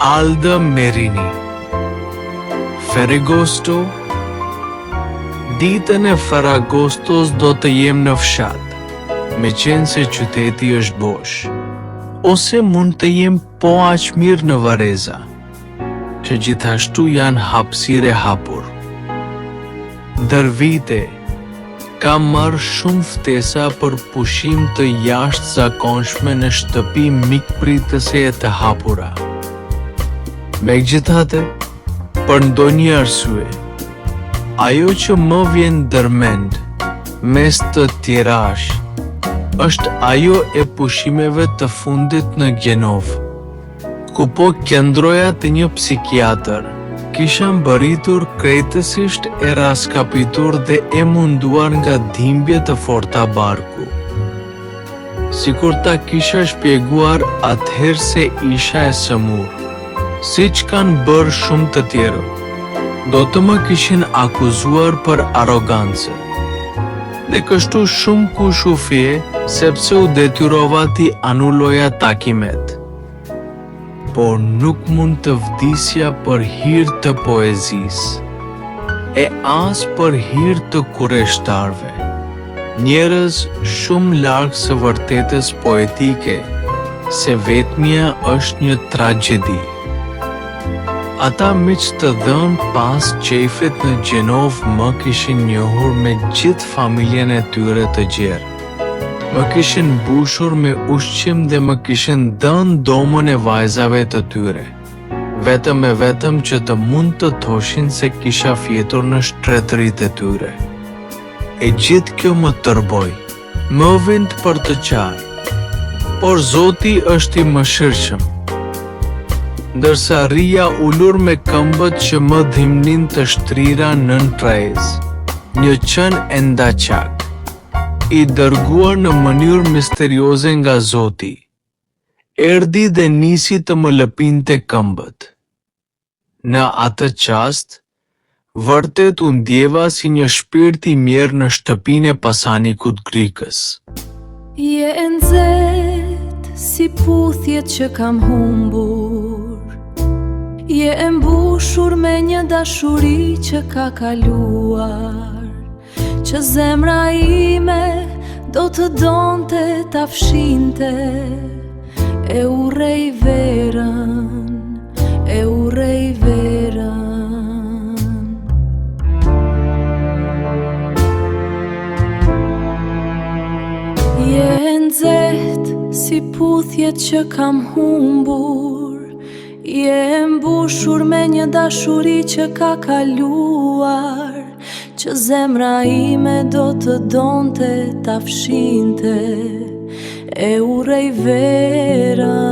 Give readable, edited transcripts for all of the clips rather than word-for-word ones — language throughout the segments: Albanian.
Alda Merini. Ferragosto. Ditën e Ferragostos do të jem në fshat, me qenë se qyteti është bosh. Ose mund të jem po aq mirë në Vareza, që gjithashtu janë hapësire hapur. Ndër vite, kam marrë shumë ftesa për pushim të jashtëzakonshme në shtëpi mikpritëse e të hapura. Megjithatë, për ndonjë arsye, ajo që më vjen ndërmend, mes të tjerash, është ajo e pushimeve të fundit në Gjenov, ku po qëndroja te një psikiatër. Kisha mbërritur krejtësisht e raskapitur dhe e munduar nga dhimbje të forta barku. Sikur ta kisha shpjeguar atëherë se isha e sëmur, siç kanë bërë shumë të tjerë, do të më kishin akuzuar për arogancë. Dhe kështu shumë kush u fye, sepse u detyrova t'i anuloja takimet. Por nuk mund të vdisja për hir të poezisë, e as për hir të kurreshtarëve, njerëz shumë larg së vërtetës poetike, se vetmia është një tragjedi. Ata miq të dhënë pas qefit në Gjenov më kishin njohur me gjithë familjen e tyre të gjerë. Më kishin mbushur me ushqim dhe më kishin dhënë domën e vajzave të tyre, vetëm e vetëm që të mund të thoshin se kisha fjetur në shtretëritë e tyre. E gjithë kjo më tërboi, më vind për të qarë, por Zoti është i mëshirshëm. Ndërsa rria ulur me këmbët që më dhimnin të shtrira nën trez, një qen e ndaqak, i dërguar në mënyrë misterioze nga Zoti, erdhi dhe nisi të më lëpinte këmbët. Në atë qast, vërtet u ndjeva si një shpirt i mirë në shtëpinë e pasanikut Grikës. Je nxehtë si puthjet që kam humbur, je e mbushur me një dashuri që ka kaluar, që zemra ime do të donte ta fshinte, e urrej verën, e urrej verën. Je nxehtë si puthjet që kam humbur, je e mbushur me një dashuri që ka kaluar, që zemra ime do të donte ta fshinte, e urrej verën.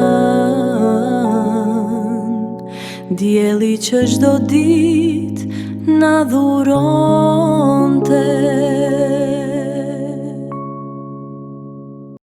Dielli që çdo ditë na dhuronte.